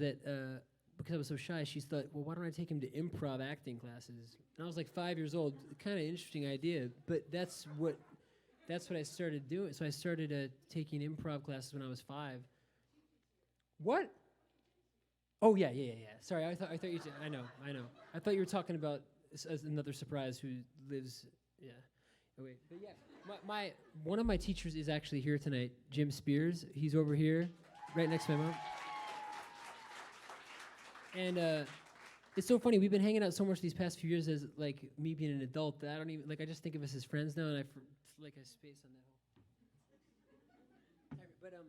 that because I was so shy, she thought, well, why don't I take him to improv acting classes? And I was like 5 years old. Kind of interesting idea, but that's what I started doing. So I started taking improv classes when I was 5. What? Oh yeah. Sorry, I thought you. I know. I thought you were talking about another surprise who lives. Yeah. Oh wait, but yeah, my one of my teachers is actually here tonight. Jim Spears. He's over here, right next to my mom. And it's so funny. We've been hanging out so much these past few years as like me being an adult that I don't even I just think of us as friends now, and I like a space on that whole.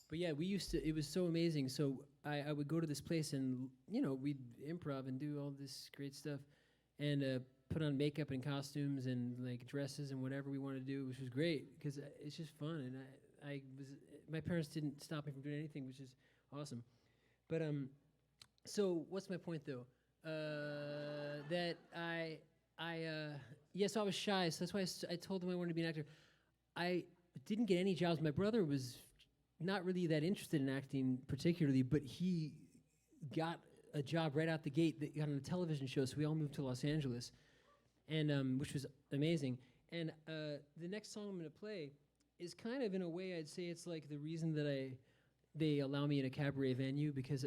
But yeah, we used to. It was so amazing. So I would go to this place and we'd improv and do all this great stuff, and put on makeup and costumes and like dresses and whatever we wanted to do, which was great because it's just fun. And my parents didn't stop me from doing anything, which is awesome. But so what's my point though? That so I was shy. So that's why I told them I wanted to be an actor. I didn't get any jobs. My brother was not really that interested in acting particularly, but he got a job right out the gate that got on a television show. So we all moved to Los Angeles, and which was amazing. And the next song I'm going to play is kind of, in a way, I'd say it's like the reason that they allow me in a cabaret venue, because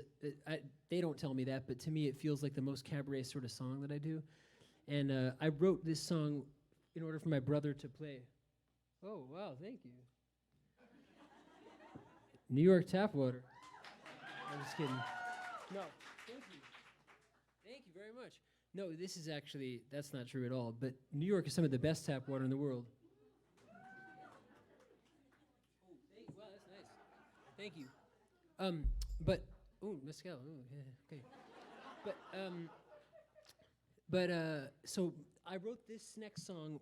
they don't tell me that, but to me it feels like the most cabaret sort of song that I do. And I wrote this song in order for my brother to play. Oh, wow, thank you. New York tap water. I'm just kidding. No, thank you. Thank you very much. No, this is actually, that's not true at all, but New York is some of the best tap water in the world. Wow, that's nice. Thank you. Mezcal. Okay. So I wrote this next song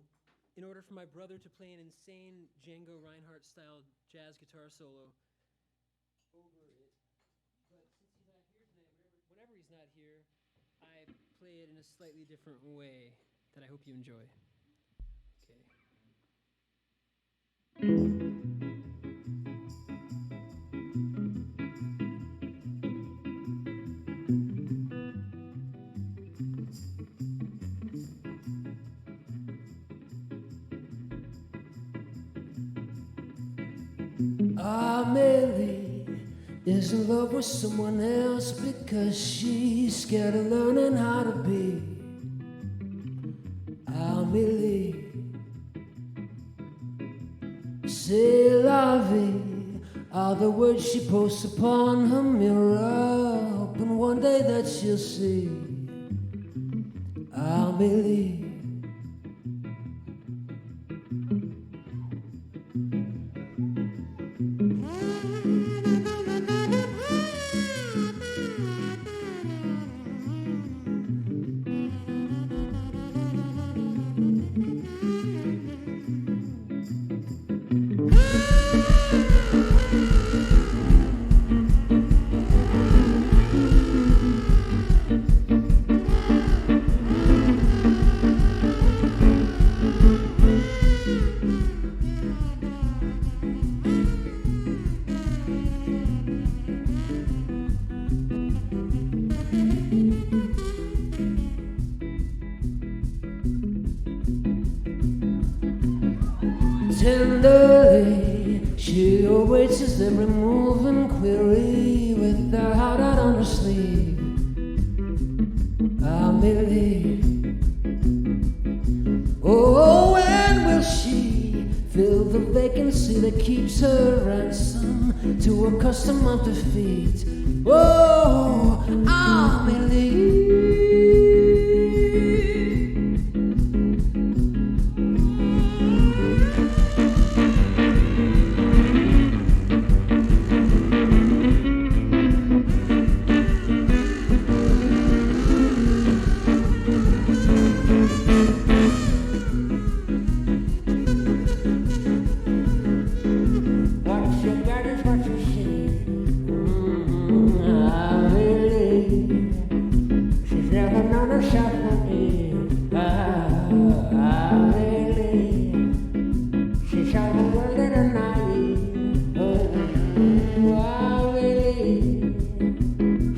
in order for my brother to play an insane Django Reinhardt-style jazz guitar solo over it. But since he's not here tonight, whenever he's not here, I play it in a slightly different way that I hope you enjoy. Okay. Amelie is in love with someone else because she's scared of learning how to be Amelie. C'est la vie are the words she posts upon her mirror, hoping one day that she'll see Amelie. Tenderly, she awaits his every move and query with her heart out on her sleeve. Amelie, oh, when will she fill the vacancy that keeps her ransom to a custom of defeat? Oh, Amelie.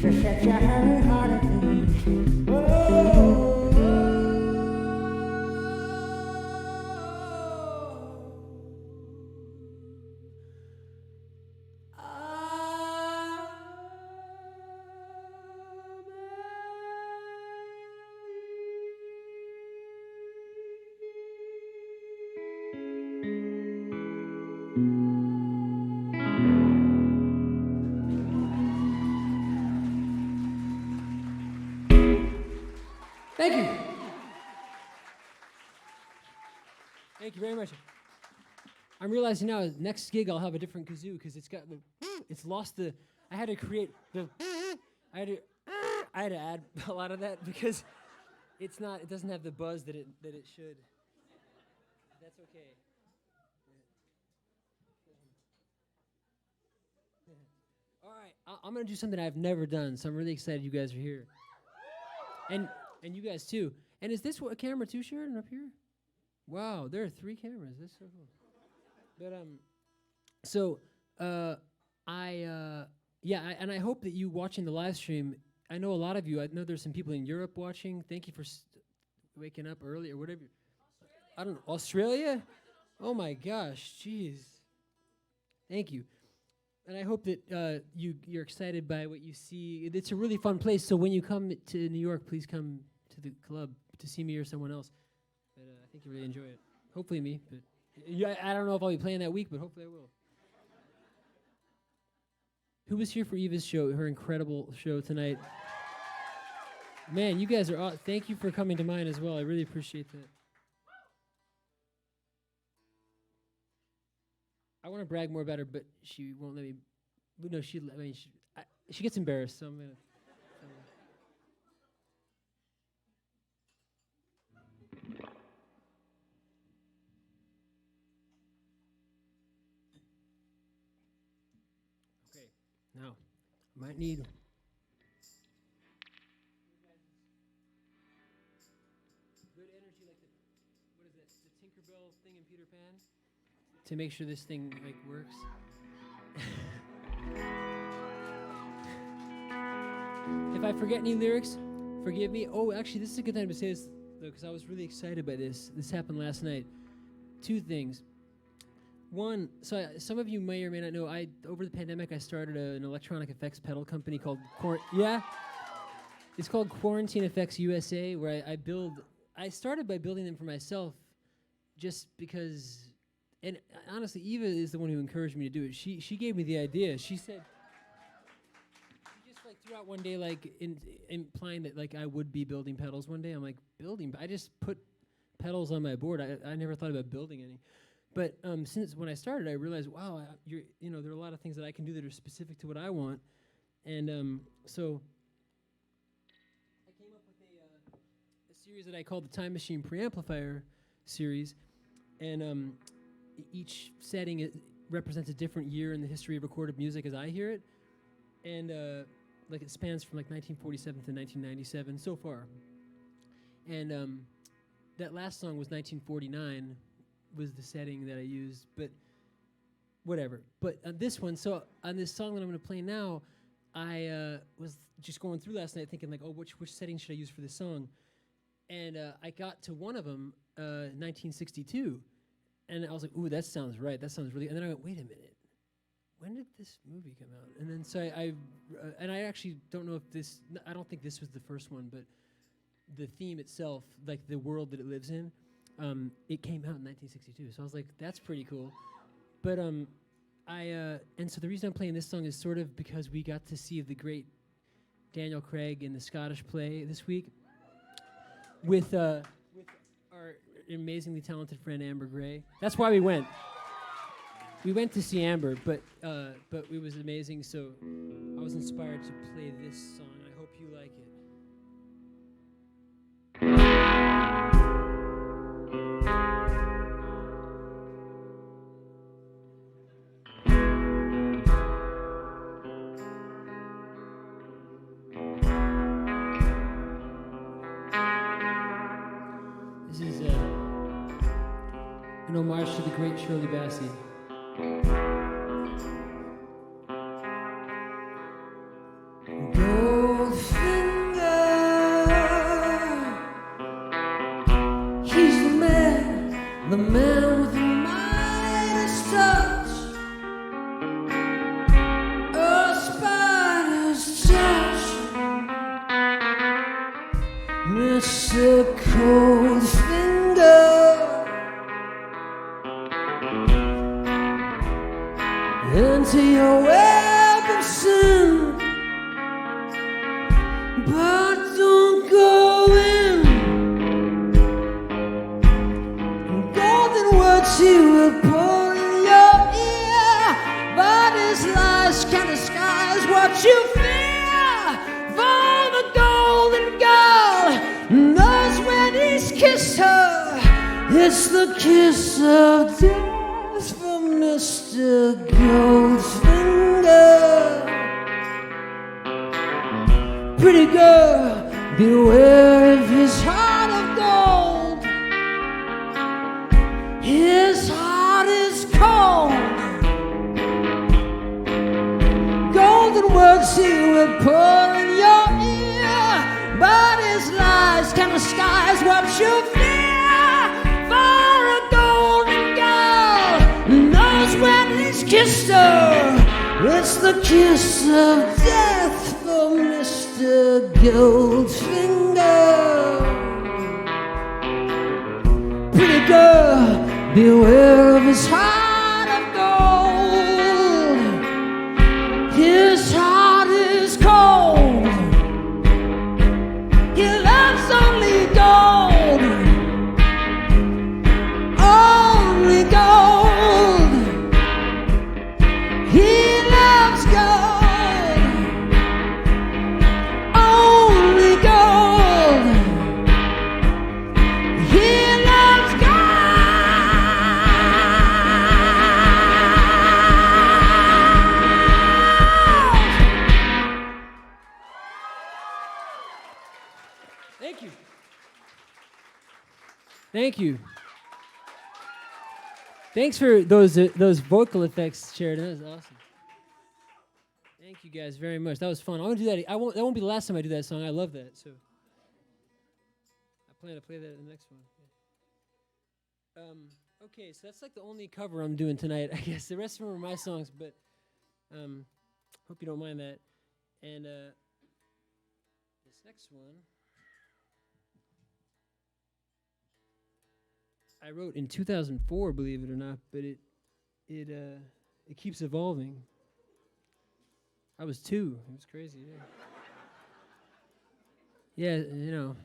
to set your hurry heart at ease. Oh. Thank you. Thank you very much. I'm realizing now, next gig I'll have a different kazoo because it's lost the. I had to create the. I had to add a lot of that because it's not. It doesn't have the buzz that it should. That's okay. All right, I'm gonna do something I've never done, so I'm really excited you guys are here. And you guys too. And is this a camera too, Sharon, up here? Wow, there are 3 cameras. That's so cool. But and I hope that you watching the live stream. I know a lot of you. I know there's some people in Europe watching. Thank you for waking up early or whatever. I don't know. Australia? Oh my gosh, jeez. Thank you. And I hope that you're excited by what you see. It's a really fun place. So when you come to New York, please come to the club to see me or someone else. But I think you really enjoy it. Hopefully me. But I don't know if I'll be playing that week, but hopefully I will. Who was here for Eva's show? Her incredible show tonight. Man, you guys are. Thank you for coming to mine as well. I really appreciate that. I want to brag more about her, but she won't let me. No, she gets embarrassed, so I'm gonna. Okay, now I might need. Good energy, like what is that? The Tinkerbell thing in Peter Pan. To make sure this thing works. If I forget any lyrics, forgive me. Oh, actually, this is a good time to say this though, because I was really excited by this. This happened last night. 2 things. One, some of you may or may not know. Over the pandemic, I started an electronic effects pedal company called It's called Quarantine Effects USA, where I started by building them for myself, just because. And honestly, Eva is the one who encouraged me to do it. She gave me the idea. She said, she just threw out one day, implying that I would be building pedals one day. I'm like, building? I just put pedals on my board. I never thought about building any. But since when I started, I realized, wow, there are a lot of things that I can do that are specific to what I want. And so I came up with a series that I called the Time Machine Preamplifier series. And each setting represents a different year in the history of recorded music as I hear it. And it spans from 1947 to 1997 so far. And that last song was 1949 was the setting that I used, but whatever. But on this one, so on this song that I'm going to play now, I was just going through last night thinking which setting should I use for this song? And I got to one of them, 1962. And I was like, ooh, that sounds right. That sounds really... And then I went, wait a minute. When did this movie come out? And then so I actually don't know if this... I don't think this was the first one, but the theme itself, the world that it lives in, it came out in 1962. So I was like, that's pretty cool. But and so the reason I'm playing this song is sort of because we got to see the great Daniel Craig in the Scottish play this week with our amazingly talented friend Amber Gray. That's why we went. We went to see Amber, but it was amazing. So I was inspired to play this song. I hope you like it. This is an homage to the great Shirley Bassey. Go Mr. Goldfinger. Into your web of sin, but don't go in. Golden words he will pour in your ear, but his lies can disguise what you fear. For the golden girl knows when he's kissed her, it's the kiss of death. For Mr. Goldfinger. Pretty girl, beware of his heart of gold. His heart is cold. Golden words he will pour in your ear, but his lies can disguise what you fear. For a golden girl knows when he's kissed her, it's the kiss of death for Mr. Goldfinger. Pretty girl, beware of his heart of gold. His heart is cold. He loves only gold. Only gold. He loves gold. Only gold. He loves Thank you. Thank you. Thanks for those vocal effects, Sheridan. That was awesome. Thank you guys very much. That was fun. I want to do that. That won't be the last time I do that song. I love that. So I plan to play that in the next one. Okay, so that's like the only cover I'm doing tonight. I guess the rest of them are my songs, but hope you don't mind that. And this next one I wrote in 2004, believe it or not, but it keeps evolving. I was 2. It was crazy. Yeah, you know.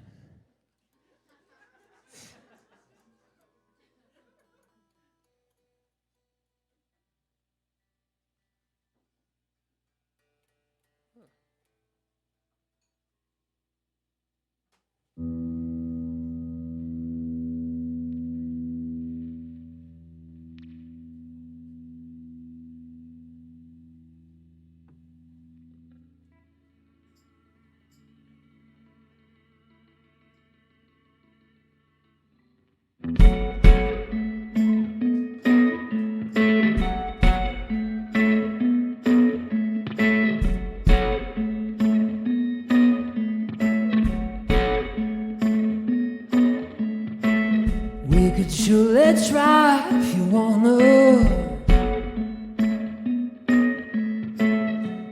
We could surely try if you wanna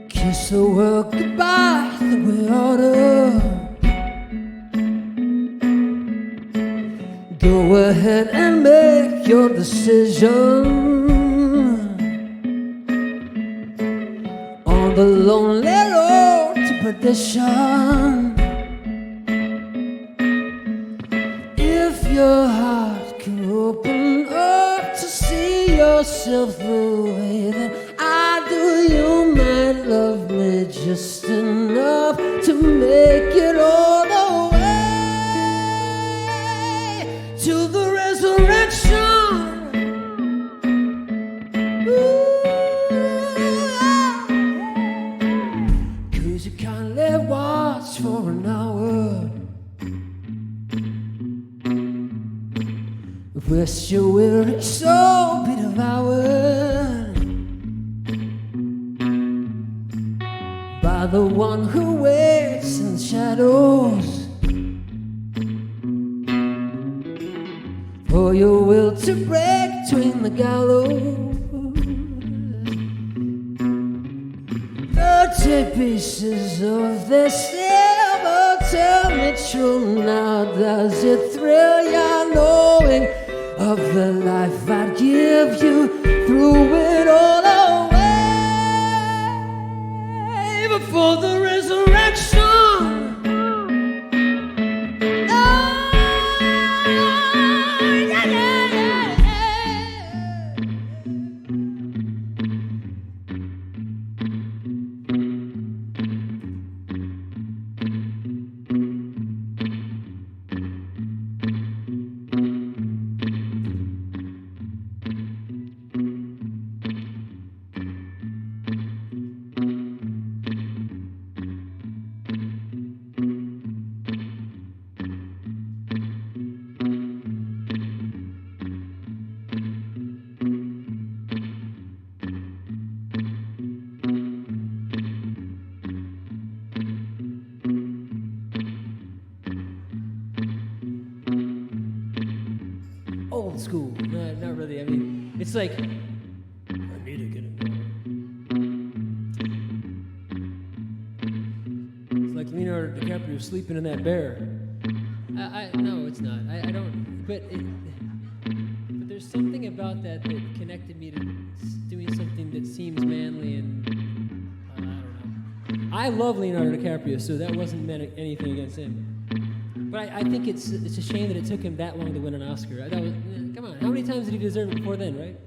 kiss the world goodbye that we oughta. Go ahead and make your decision on the lonely road to perdition. If your heart can open up to see yourself the way that I do, you might love me just enough to make it all the way to the resurrection. Could you kindly watch for an hour? Rest your weary soul be devoured by the one who waits in the shadows, for your will to break between the gallows. 30 pieces of this silver, tell me it true now? Does it thrill you knowing of the life I'd give you? Threw it all away before the resurrection. Old school. Not really. I mean, it's like, I need to get it. It's like Leonardo DiCaprio sleeping in that bear. No, it's not. I don't. But there's something about that connected me to doing something that seems manly and I don't know. I love Leonardo DiCaprio, so that wasn't meant anything against him. But I think it's a shame that it took him that long to win an Oscar. That was, come on, how many times did he deserve it before then, right?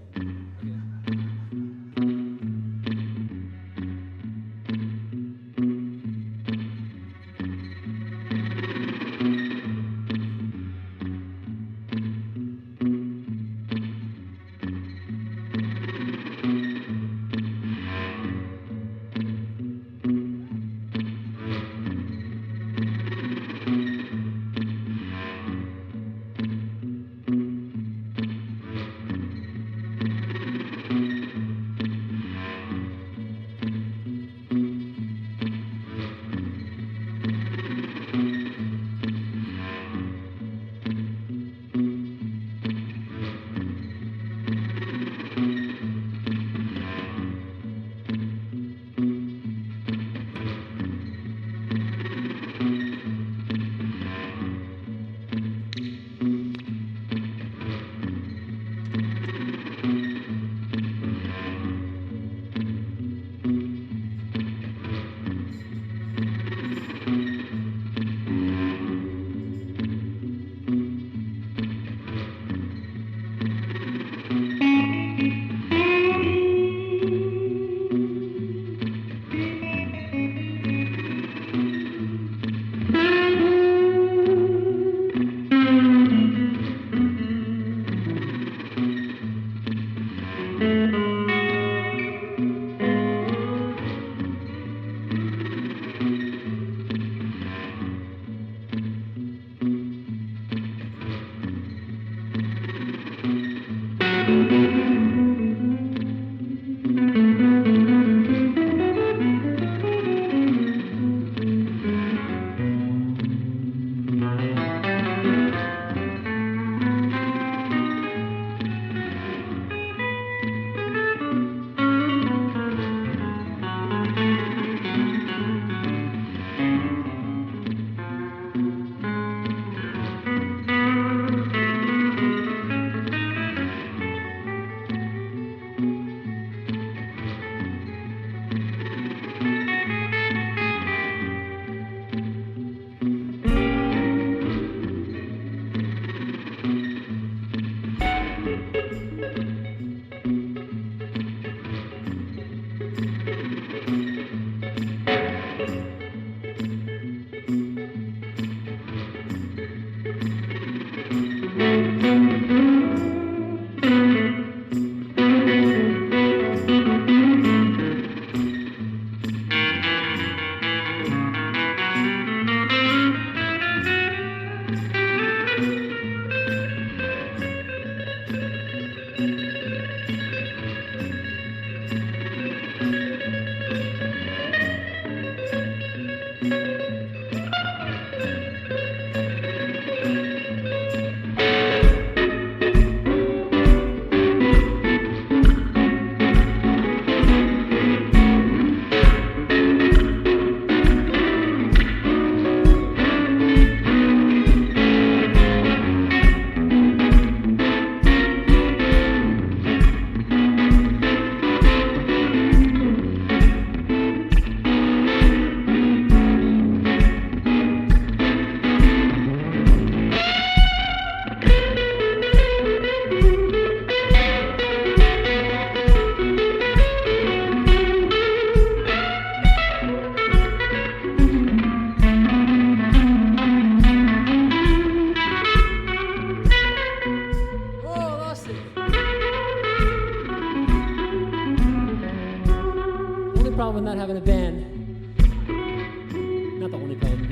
only problem.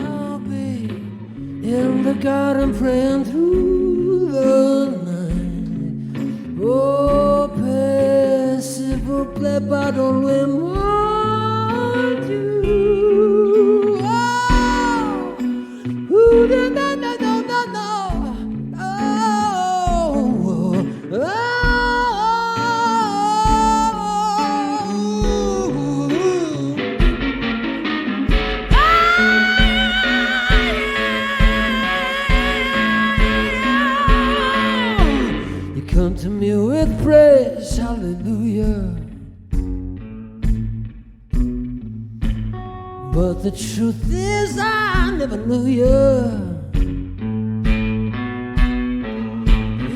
I'll be in the garden praying through the night. Oh, s'il vous plaît, pardonne-moi. Oh, no, no, no, no, no, no. Oh, oh. You come to me with praise, hallelujah. But the truth is I never knew you.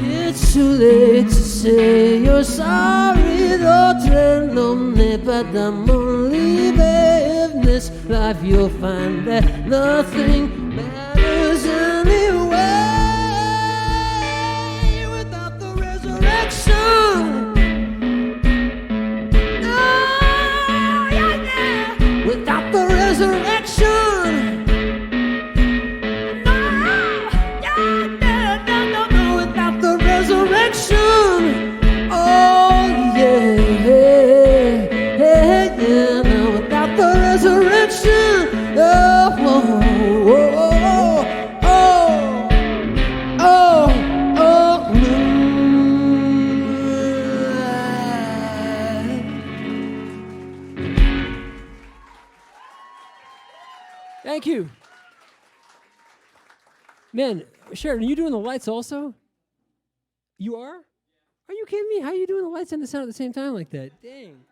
It's too late to say you're sorry. D'autres non n'est pas d'amour libre. In this life you'll find that nothing matters anyway. Without the resurrection, no, yeah, yeah. Without the resurrection, no, yeah, no, no, no, no. Without the resurrection, oh yeah, yeah, yeah. No, without the resurrection, oh, oh, oh, oh, oh, oh, Thank you. Man, Sharon, are you doing the lights also? You are? Are you kidding me? How are you doing the lights and the sound at the same time like that? Dang.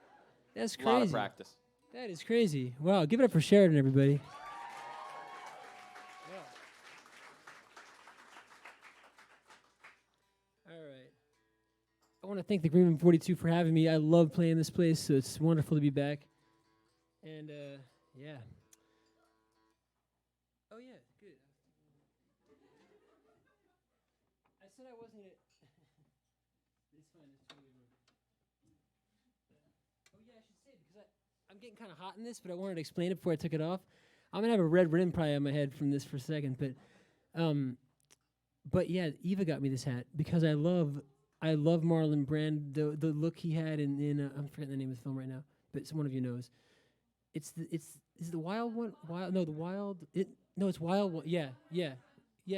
That's crazy. A lot of practice. That is crazy. Wow, give it up for Sheridan, everybody. All right. I want to thank the Greenman 42 for having me. I love playing this place, so it's wonderful to be back. And, yeah. Oh, yeah, good. I said I wasn't it. It's fine. It's totally fine. Oh, yeah, I should say, because I'm getting kind of hot in this, but I wanted to explain it before I took it off. I'm going to have a red rim probably on my head from this for a second, but yeah, Eva got me this hat because I love Marlon Brand, the look he had in I'm forgetting the name of the film right now, but one of you knows. Is the Wild one? It's Wild One. Yeah.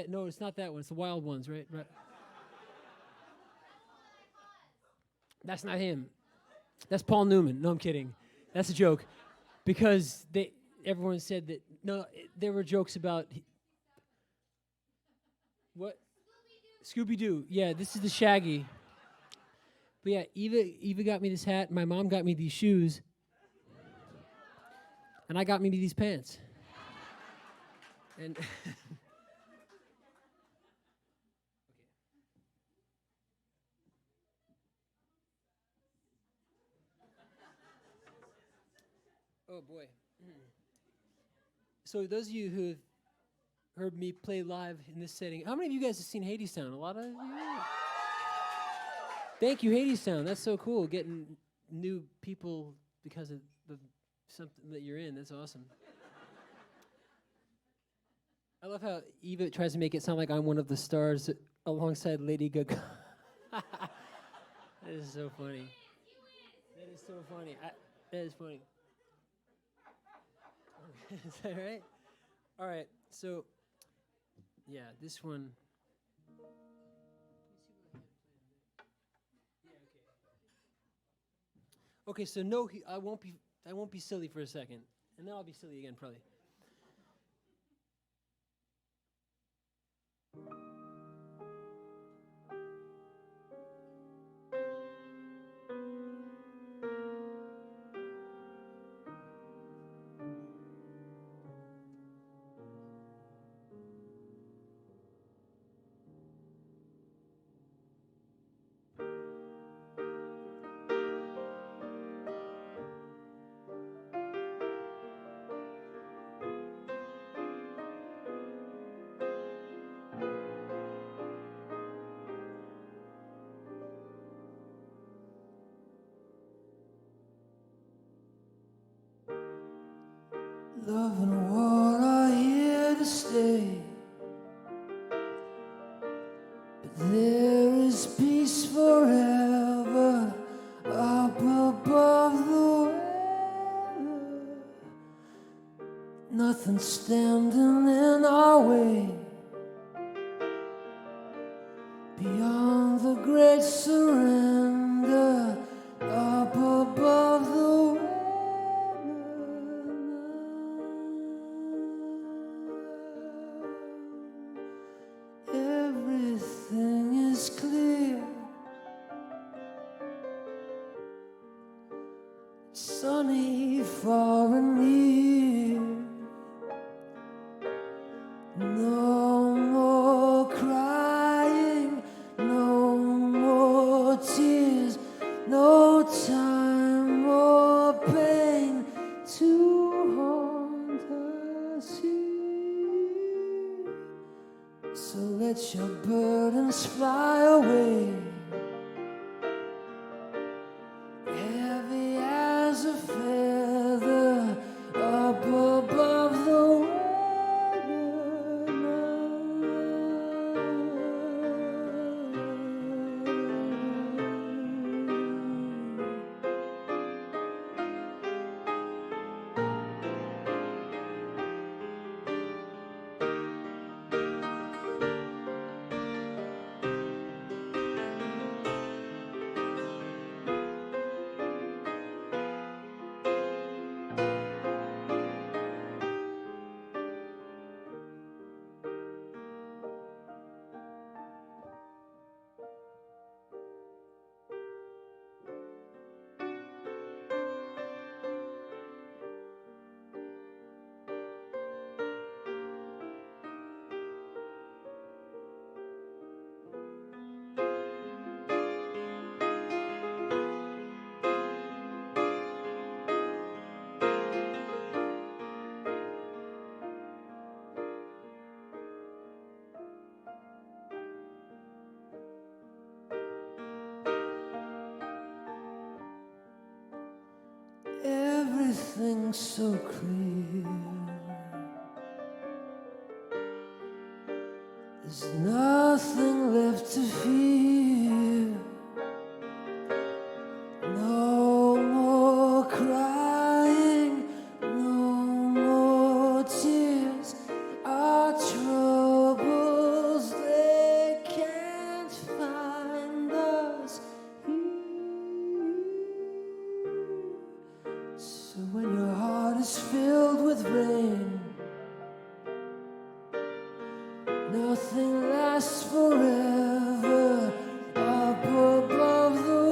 No, it's not that one. It's the Wild Ones, right? That's not him. That's Paul Newman. No, I'm kidding. That's a joke, because everyone said that. No, there were jokes about. What? Scooby-Doo. Yeah, this is the Shaggy. But yeah, Eva got me this hat. My mom got me these shoes. And I got me these pants. And oh boy. So those of you who have heard me play live in this setting, how many of you guys have seen Hadestown? A lot of you? Thank you, Hadestown. That's so cool, getting new people because of something that you're in. That's awesome. I love how Eva tries to make it sound like I'm one of the stars alongside Lady Gaga. That is so funny. That is so funny. That is funny. Is that right? All right. So, yeah, this one. Okay, so no, I won't be silly for a second, and then I'll be silly again, probably. Love and war are here to stay. But there is peace forever up above the weather. Nothing standing in our way. Beyond the great surrender, up above the weather. Everything is clear. Sunny, far and near. No more crying, no more tears, no time or pain to haunt us here. So let your burdens fly away, heavy as a feather up above the weather. Everything's so clear. There's nothing left to fear. No more crying, no more tears. Our troubles, they can't find us here. So when your heart is filled with rain, nothing lasts forever up above the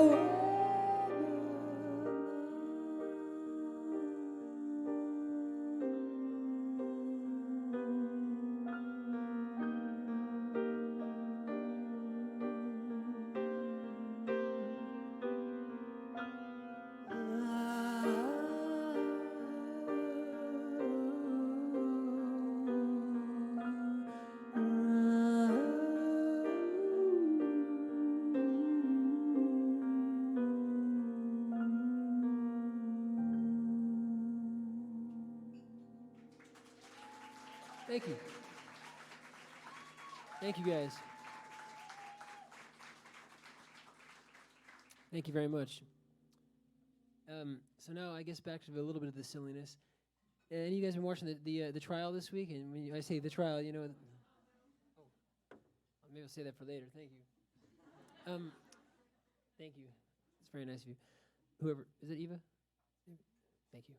Thank you. Thank you, guys. Thank you very much. So now I guess back to a little bit of the silliness. Any of you guys been watching the trial this week? And when I say the trial, you know. Oh, maybe I'll say that for later. Thank you. Thank you. It's very nice of you. Whoever is it, Eva? Thank you.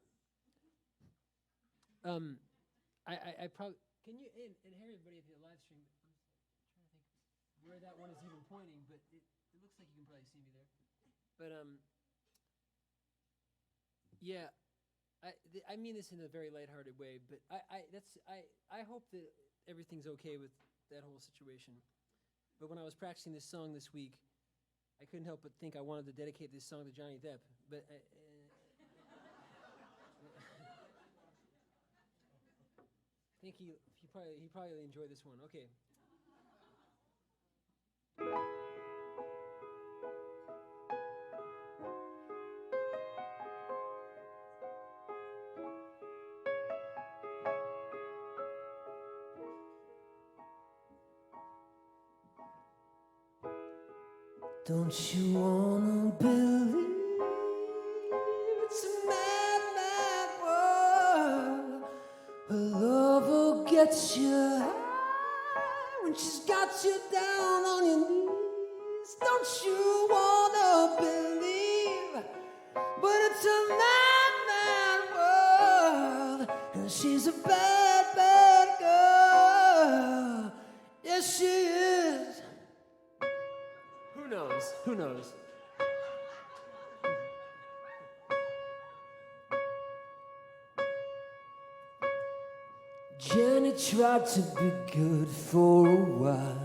I probably can you and Harry, everybody, if you live stream. I'm trying to think where that one is even pointing, but it looks like you can probably see me there. But yeah, I mean this in a very lighthearted way, but I hope that everything's okay with that whole situation. But when I was practicing this song this week, I couldn't help but think I wanted to dedicate this song to Johnny Depp, but. I think he probably enjoy this one. Okay. Don't you wanna believe it's a mad, mad world? Her love will get you high when she's got you down on your knees. Don't you wanna believe? But it's a mad, mad world, and she's a bad, bad girl. Yes, she is. Who knows? Who knows? Jenny tried to be good for a while.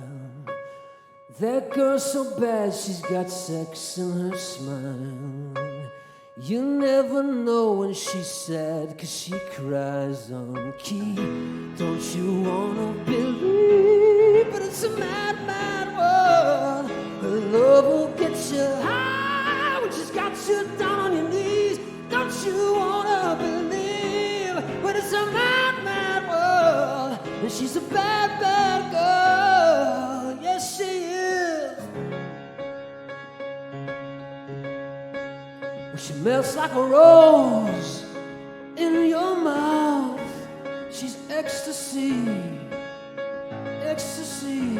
That girl's so bad she's got sex in her smile. You never know when she's sad, 'cause she cries on key. Don't you wanna believe? But it's a mad, mad world. Her love will get you high when she's got you down on your knees. Don't you wanna believe? But it's a mad, mad world, and she's a bad, bad girl. Yes, she is. She melts like a rose in your mouth. She's ecstasy, ecstasy.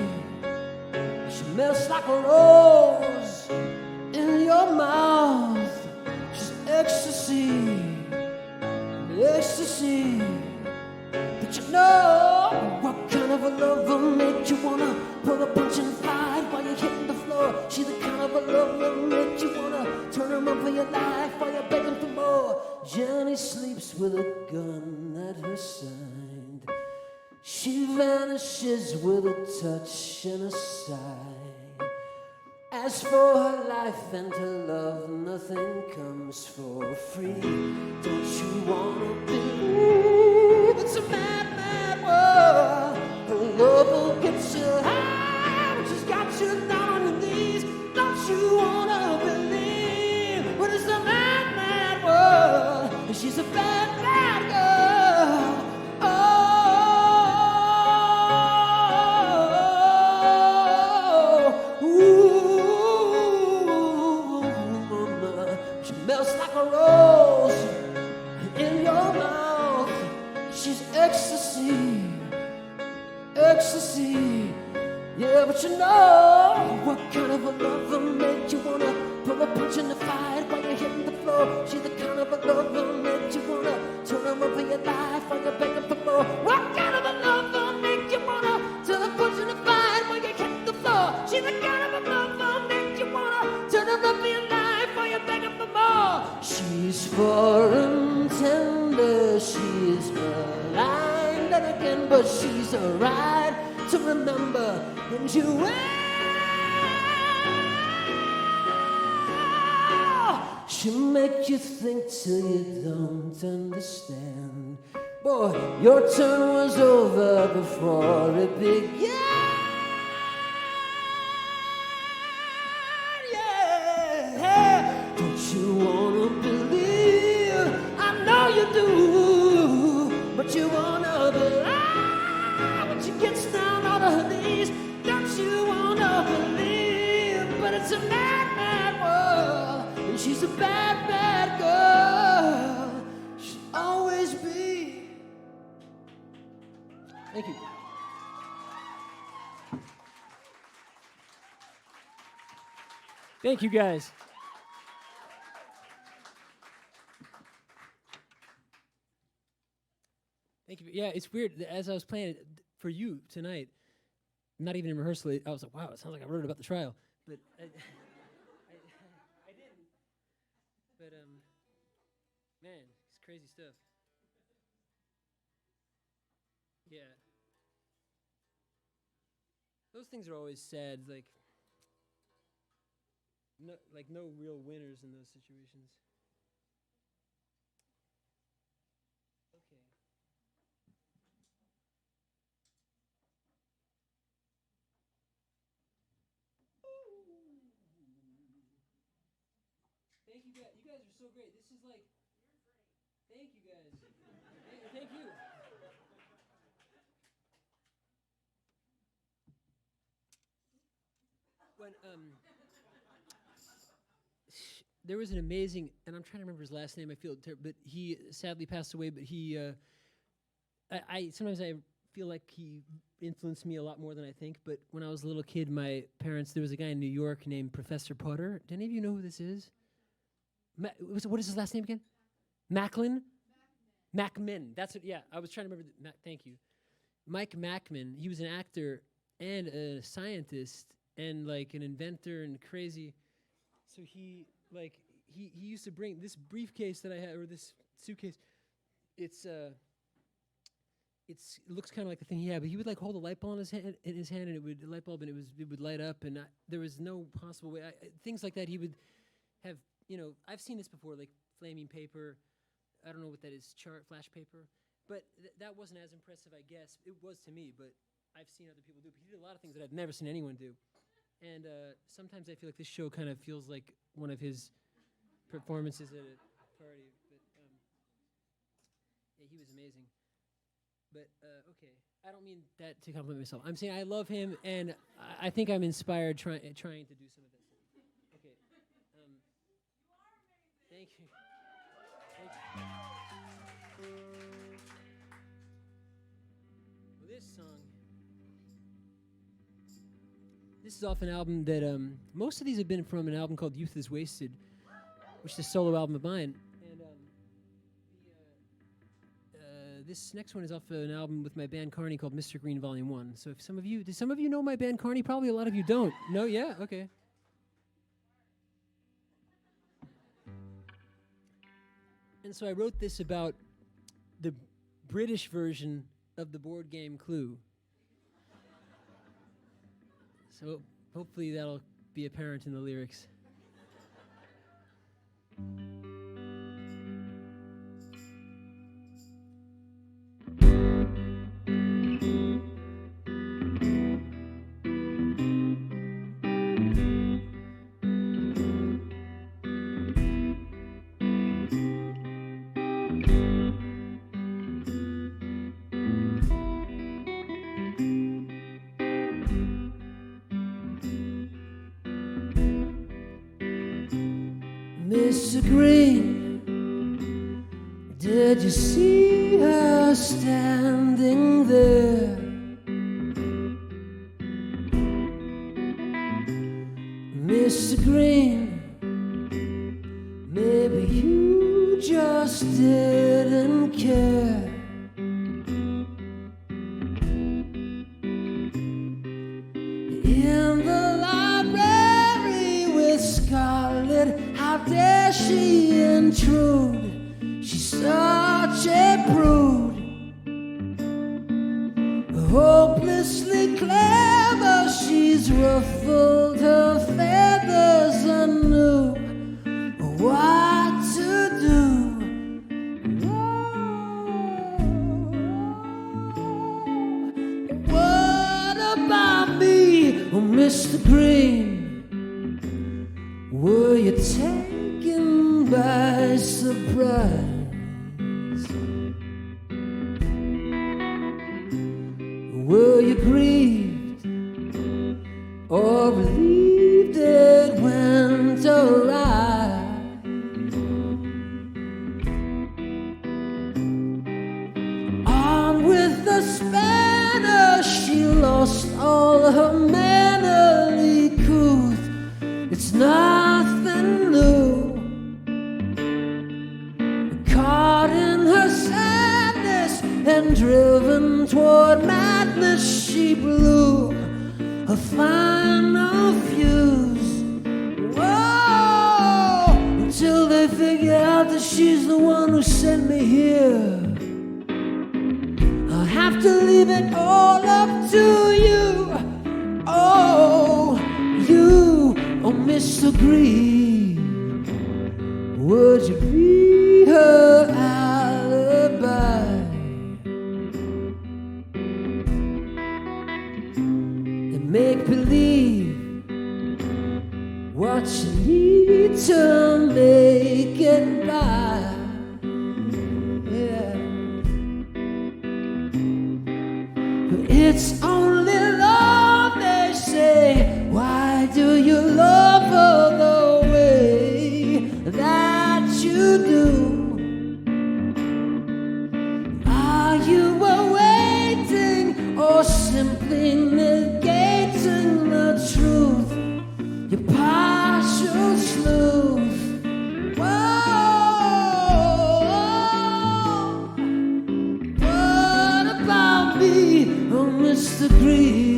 She melts like a rose in your mouth. She's ecstasy, ecstasy. But you know what kind of a love will make you wanna pull a punch and fight while you're hitting the floor? She's the kind of a love will make you wanna turn her on for your life while you're begging for more. Jenny sleeps with a gun at her side. She vanishes with a touch and a sigh. As for her life and her love, nothing comes for free. Don't you wanna believe it's a mad, mad world? Her love will get you high when she's got you down on your knees. Don't you wanna believe? But it's a mad, mad world, and she's a bad, bad girl. Oh, ooh, she melts like a rose in your mouth. She's ecstasy, ecstasy. Yeah, but you know what kind of a love will make you wanna pull a punch in the fight while you're hitting the floor? She's the kind of a love will make you wanna turn her over your life while you're begging for more. What kind of a love will make you wanna turn a punch in the fight while you're hitting the floor? She's the kind of a love will make you wanna turn her over your life while you're begging for more. She's foreign tender, she's blind and again, but she's alright to remember and you will. She'll make you think till you don't understand. Boy, your turn was over before it began. Yeah. Don't you wanna believe? I know you do, but you wanna believe. She gets down on her knees. Don't you wanna believe? But it's a mad, mad world, and she's a bad, bad girl. She'll always be. Thank you. Thank you, guys. Thank you. Yeah, it's weird. As I was playing it for you tonight, not even in rehearsal, I was like, wow, it sounds like I wrote it about the trial. But I didn't. But, man, it's crazy stuff. Yeah. Those things are always sad, like no real winners in those situations. Okay. Thank you guys. You guys are so great. This is like, thank you guys. Thank you. When there was an amazing, and I'm trying to remember his last name. I feel terrible, but he sadly passed away. But he, I sometimes I feel like he influenced me a lot more than I think. But when I was a little kid, my parents, there was a guy in New York named Professor Potter. Do any of you know who this is? What is his last name again? Macklin? Macmin. That's it. Yeah, I was trying to remember. Thank you. Mike Macmin. He was an actor and a scientist and like an inventor and crazy. So he used to bring this briefcase that I had, or this suitcase. It looks kind of like the thing he had, but he would like hold a light bulb in his hand, and it would light up, and there was no possible way. Things like that he would have. I've seen this before, like flaming paper. I don't know what that is, flash paper, but that wasn't as impressive, I guess. It was to me, but I've seen other people do. But he did a lot of things that I've never seen anyone do. And sometimes I feel like this show kind of feels like one of his performances at a party. But yeah, he was amazing. But okay, I don't mean that to compliment myself. I'm saying I love him, and I think I'm inspired trying to do some of that stuff. Okay. Thank you. Well, this song. This is off an album that most of these have been from an album called Youth is Wasted, which is a solo album of mine. And this next one is off an album with my band Carney called Mr. Green Volume 1. So if some of you know my band Carney? Probably a lot of you don't. No? Yeah? Okay. And so I wrote this about the British version of the board game Clue. So hopefully that'll be apparent in the lyrics. Mr. Green, did you see her standing there? Mr. Green, maybe you just didn't care. In the library with Scarlet, how dare she intrude? She's such a prude, hopelessly clever. She's ruffled her feathers and knew what to do. What about me, oh Mr. Green? Were you taken by surprise? Were you grieved or relieved it went awry? On with the spanner, she lost all her mannerly couth. It's nothing new. Caught in her sadness and driven toward madness, she blew her final fuse. Whoa! Until they figure out that she's the one who sent me here. I'll have to leave it all up to you. Oh, you, oh Mr. Green, would you be her alibi? And make believe what you need to make it by. Yeah. But it's only love, they say. Why do you love her the way first degree.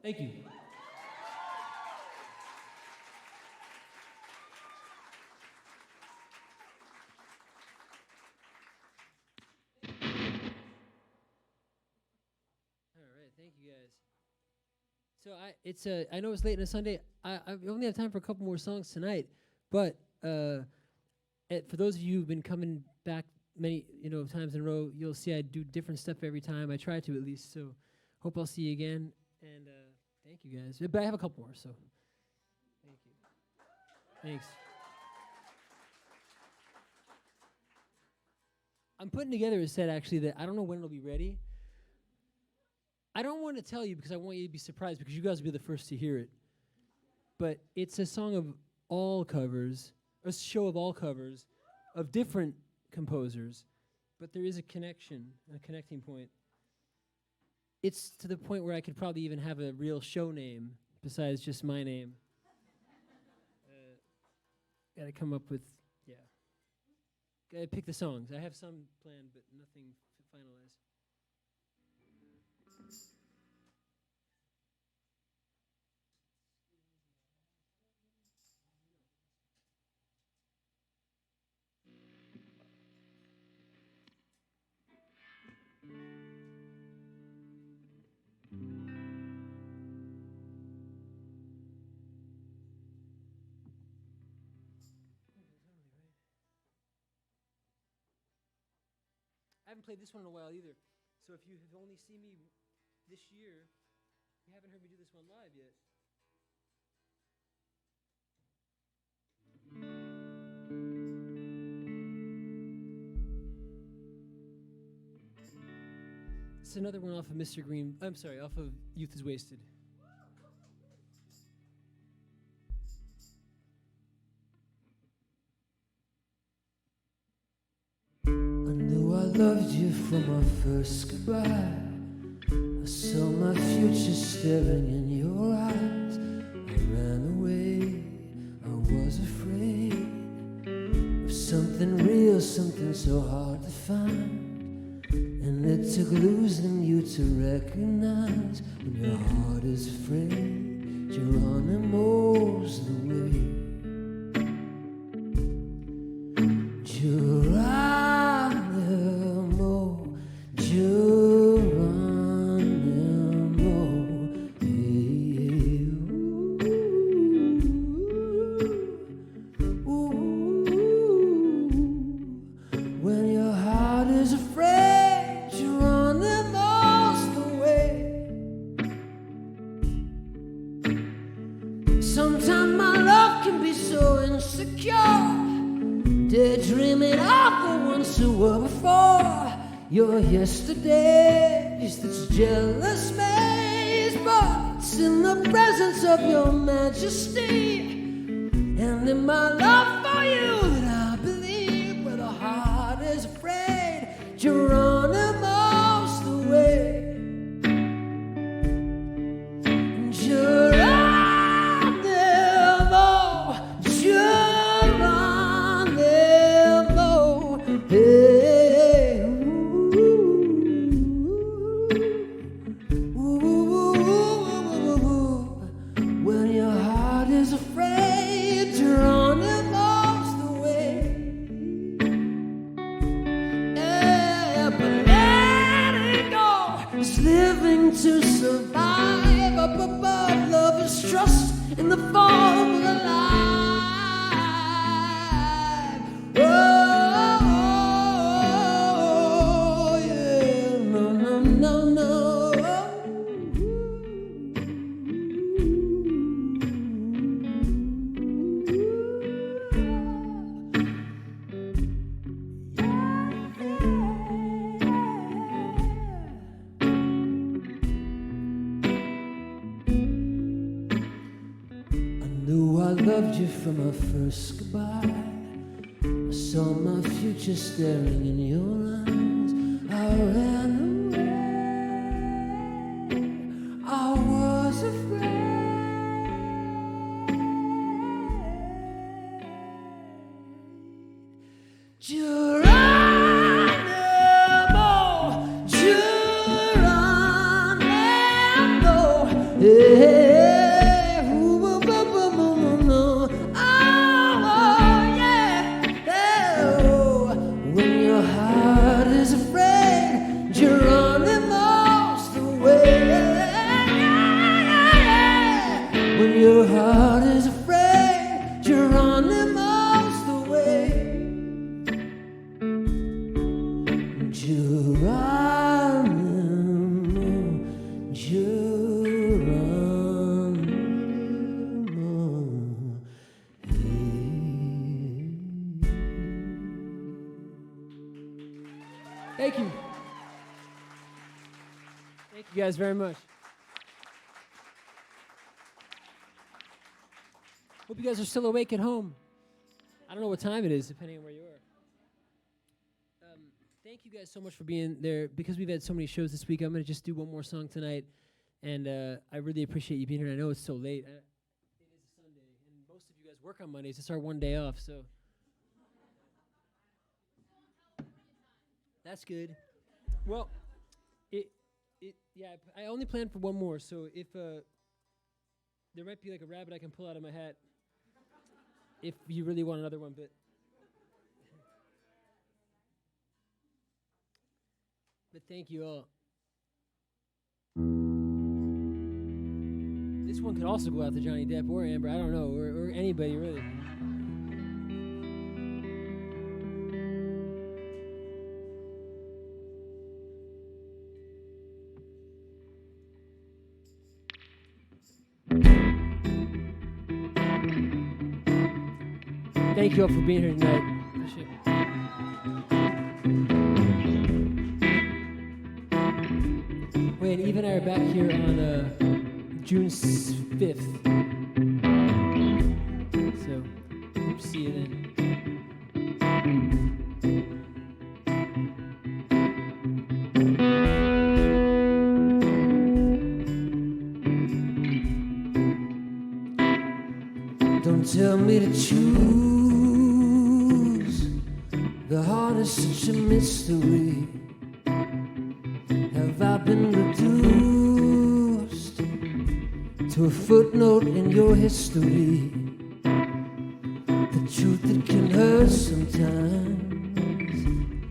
Thank you. Thank you guys. So I know it's late on a Sunday. I only have time for a couple more songs tonight, but for those of you who've been coming back many times in a row, you'll see I do different stuff every time. I try to at least. So hope I'll see you again. And thank you guys. But I have a couple more. So thank you. Thanks. I'm putting together a set actually that I don't know when it'll be ready. I don't want to tell you because I want you to be surprised because you guys will be the first to hear it. But it's a song of all covers, a show of all covers of different composers, but there is a connection, a connecting point. It's to the point where I could probably even have a real show name besides just my name. Gotta come up with, gotta pick the songs. I have some planned, but nothing finalized. I haven't played this one in a while either. So if you have only seen me this year, you haven't heard me do this one live yet. It's another one off of Mr. Green. I'm sorry, off of Youth is Wasted. Loved you from our first goodbye. I saw my future staring in your eyes. I ran away, I was afraid of something real, something so hard to find. And it took losing you to recognize when your heart is afraid. Geronimo's the way. Your yesterdays, that's jealous maze, but it's in the presence of your majesty, and in my love for you that I believe, where the heart is afraid, Geronimo's the way. Geronimo, hey. To survive up above, love is trust in the form of a life. Oh, yeah, no, no, no, no. Loved you from our first goodbye. I saw my future staring in your eyes. I ran away, I was afraid. Geronimo, Geronimo, hey. Thank you guys very much. Hope you guys are still awake at home. I don't know what time it is, depending on where you are. Thank you guys so much for being there. Because we've had so many shows this week, I'm going to just do one more song tonight. And I really appreciate you being here. I know it's so late. It is a Sunday, and most of you guys work on Mondays. It's our one day off, so that's good. Well, I only planned for one more. So if there might be like a rabbit I can pull out of my hat, if you really want another one, but thank you all. This one could also go out to Johnny Depp or Amber, I don't know, or anybody really. Thank you all for being here tonight. Appreciate it. Wait, Eve and I are back here on June 5th. So, hope to see you then. Don't tell me to choose. The heart is such a mystery. Have I been reduced to a footnote in your history? The truth that can hurt sometimes.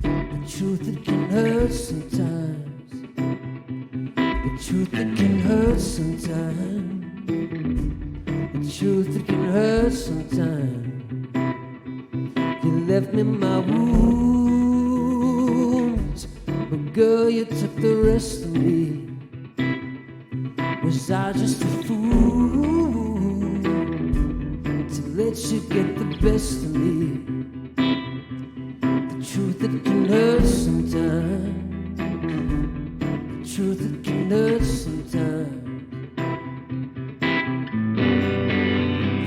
The truth that can hurt sometimes. The truth that can hurt sometimes. The truth that can hurt sometimes. You left me my wounds, but girl, you took the rest of me. Was I just a fool to let you get the best of me? The truth that can hurt sometimes. The truth that can hurt sometimes.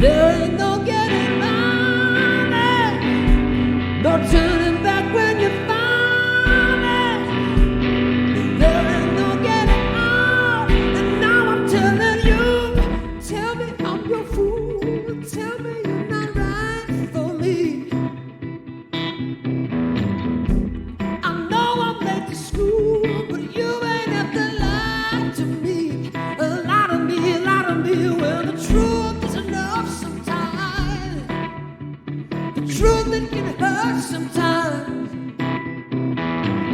There ain't no getting around it, no turning back when you find it. There ain't no getting out, and now I'm telling you. Tell me I'm your fool, tell me you're not right for me. I know I'm late to school, but you ain't have to lie to me. Lie to me, lie to me. Well, the truth is enough sometimes. The truth that can hurt sometimes.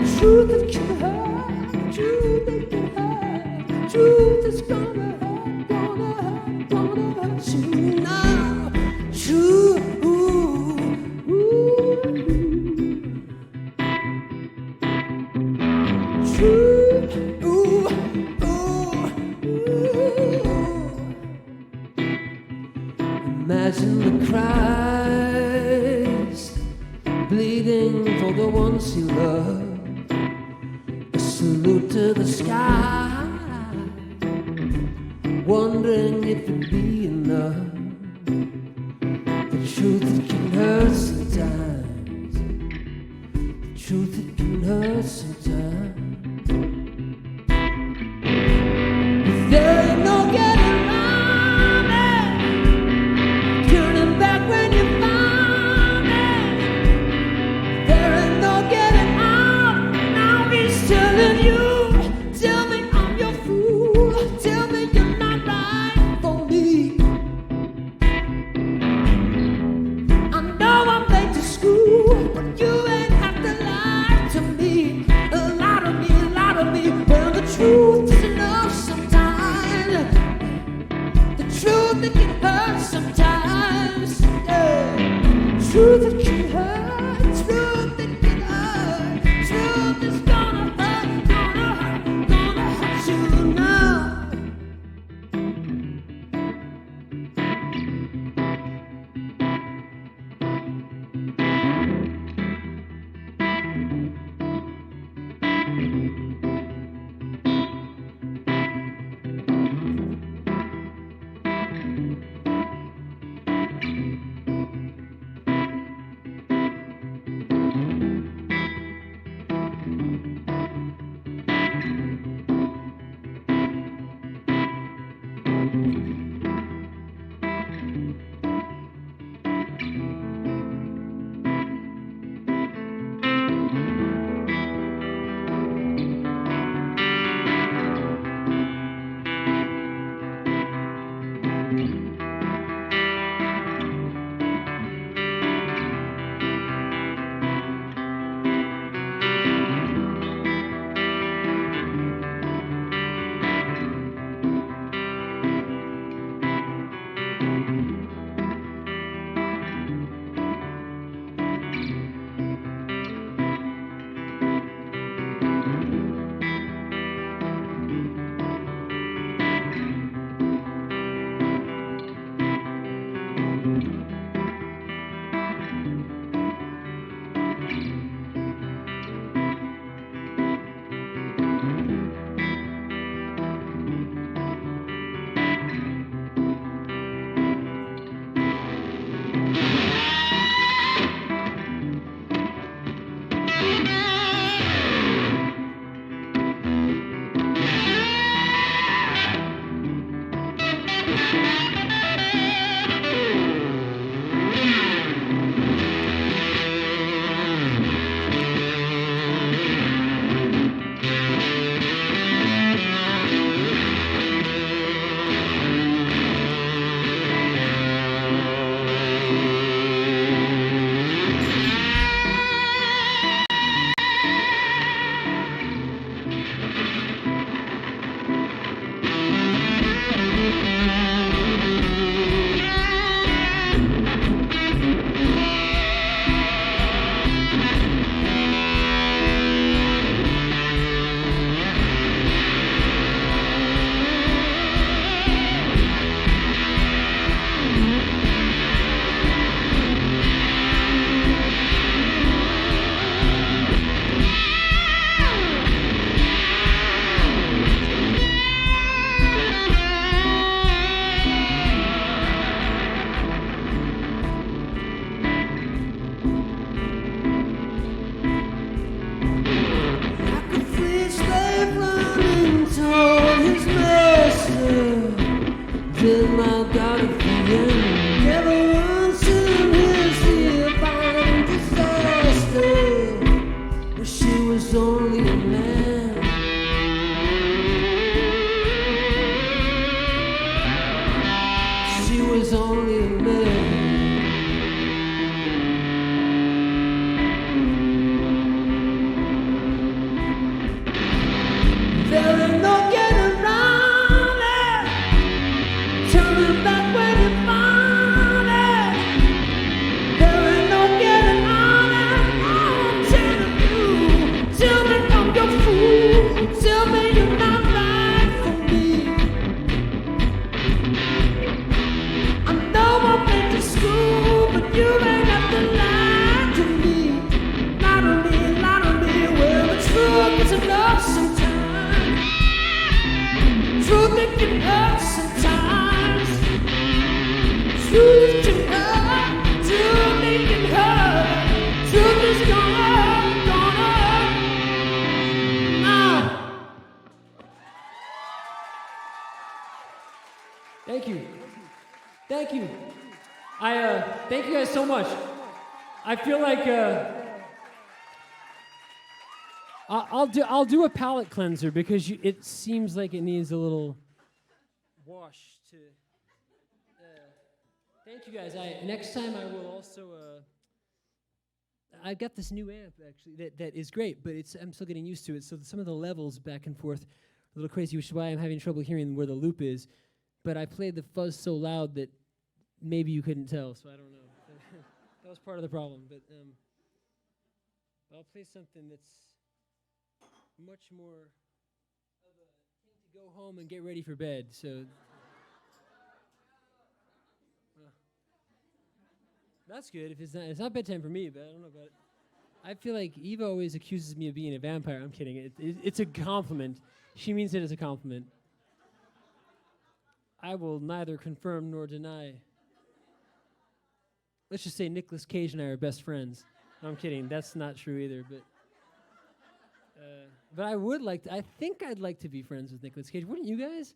The truth that can hurt. The truth that can hurt. The truth that's gonna hurt, gonna hurt, gonna hurt you now. True. True. Imagine the Christ bleeding for the ones he loved. A salute to the sky, wondering if it'd be enough. The truth that can hurt sometimes. The truth that can hurt sometimes. But there ain't no getting around it. Turning back when you find it. There ain't no getting out. Now he's telling you. Tell me I'm your fool. Tell me you're not right for me. I know I'm late to school, but you ain't have to lie to me. Thank you. Thank you. Thank you guys so much. I feel like I'll do a palate cleanser because it seems like it needs a little wash to. Thank you guys. Next time I will also. I've got this new amp actually that is great, but I'm still getting used to it. So some of the levels back and forth a little crazy, which is why I'm having trouble hearing where the loop is. But I played the fuzz so loud that maybe you couldn't tell, so I don't know. That was part of the problem. But I'll play something that's much more of a thing to go home and get ready for bed. So that's good. If it's not bedtime for me, but I don't know about it. I feel like Eva always accuses me of being a vampire. I'm kidding. It's a compliment. She means it as a compliment. I will neither confirm nor deny. Let's just say Nicolas Cage and I are best friends. No, I'm kidding. That's not true either. But I would like to. I think I'd like to be friends with Nicolas Cage. Wouldn't you guys?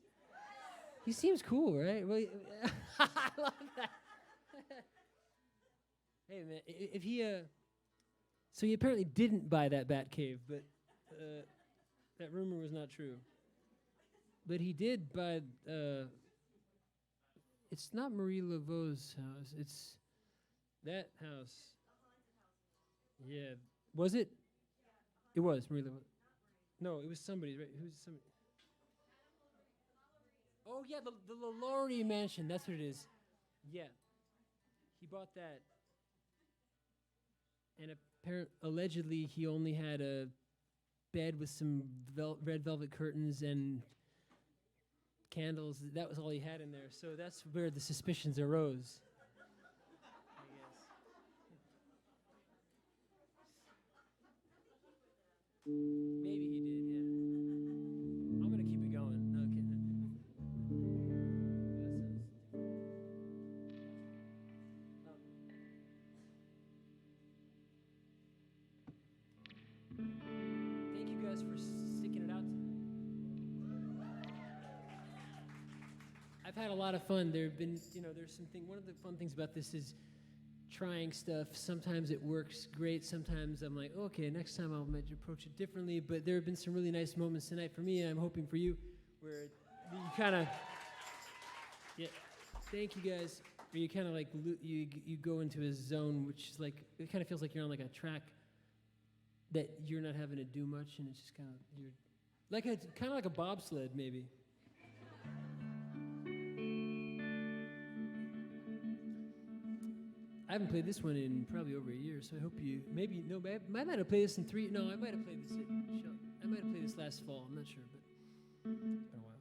He seems cool, right? Well, I love that. Hey man, if he so he apparently didn't buy that bat cave, but that rumor was not true. But he did buy. It's not Marie Laveau's house. It's that house. Yeah, was it? It was Marie Laveau. No, it was somebody's. Right? Who's somebody? Oh yeah, the LaLaurie mansion. That's what it is. Yeah, he bought that. And allegedly, he only had a bed with some red velvet curtains and candles. That was all he had in there. So that's where the suspicions arose, I guess. Maybe he did, yeah. I'm going to keep it going. No kidding. Thank you guys for sticking it out. I've had a lot of fun. There have been, there's something. One of the fun things about this is trying stuff. Sometimes it works great. Sometimes I'm like, okay, next time I'll approach it differently. But there have been some really nice moments tonight for me, and I'm hoping for you, where you kind of, yeah. Thank you guys. Where you kind of like you go into a zone, which is like it kind of feels like you're on like a track that you're not having to do much, and it's just kind of you're like kind of like a bobsled maybe. I haven't played this one in probably over a year, so I hope you I might have played this in 3. No, I might have played this. I might have played this last fall. I'm not sure, but it's been a while.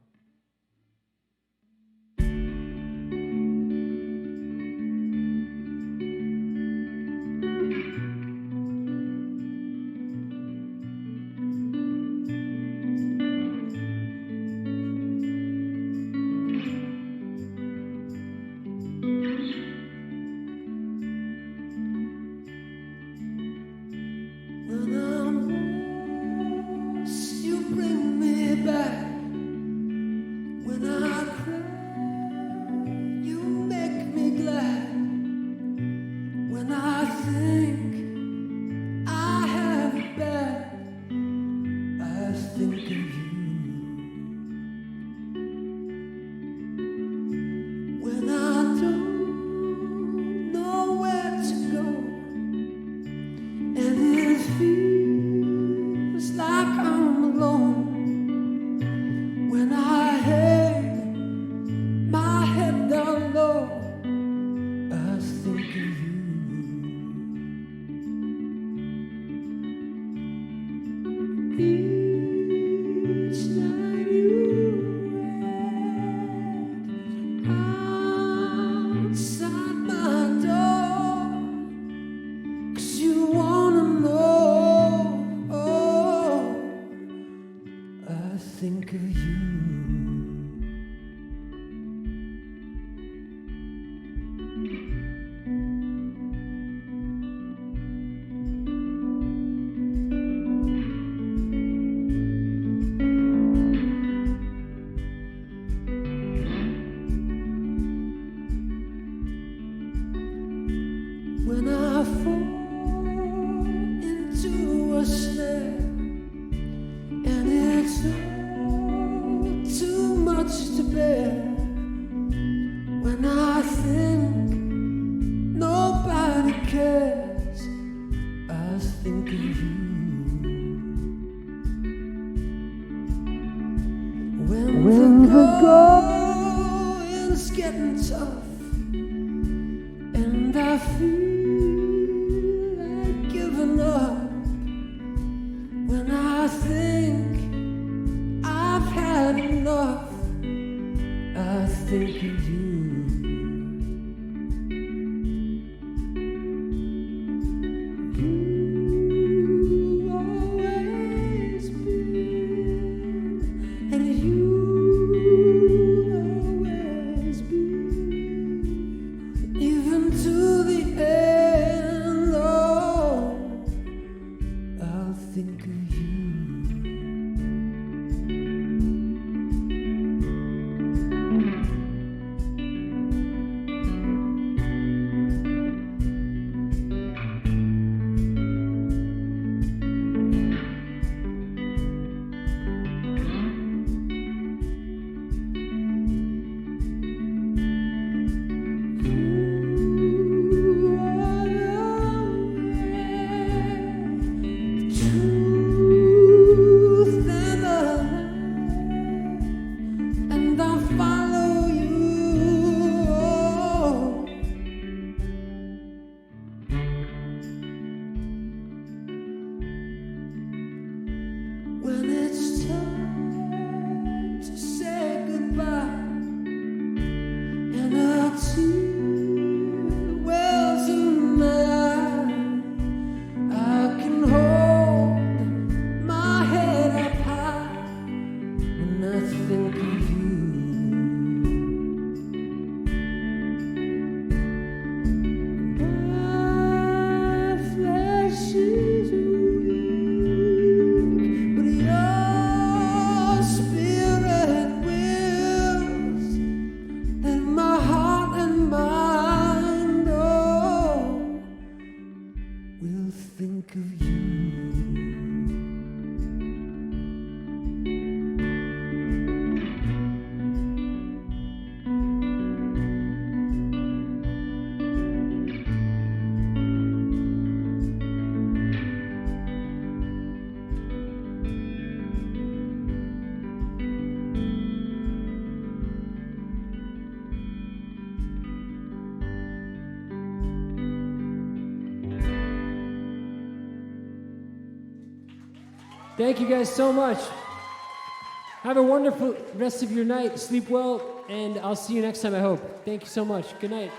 so too much to bear when I think nobody cares. I think of you when the going's getting tough and I feel like giving up. When I think I've had enough, I think of you. You always been, and you'll always be, even to the end. Oh, I'll think of you. When it's time to say goodbye and a tear wells in my eye, I can hold my head up high when I think of you. My flesh is weak, but your spirit wills, and my heart and mind, oh, will think of you. Thank you guys so much. Have a wonderful rest of your night. Sleep well, and I'll see you next time, I hope. Thank you so much. Good night.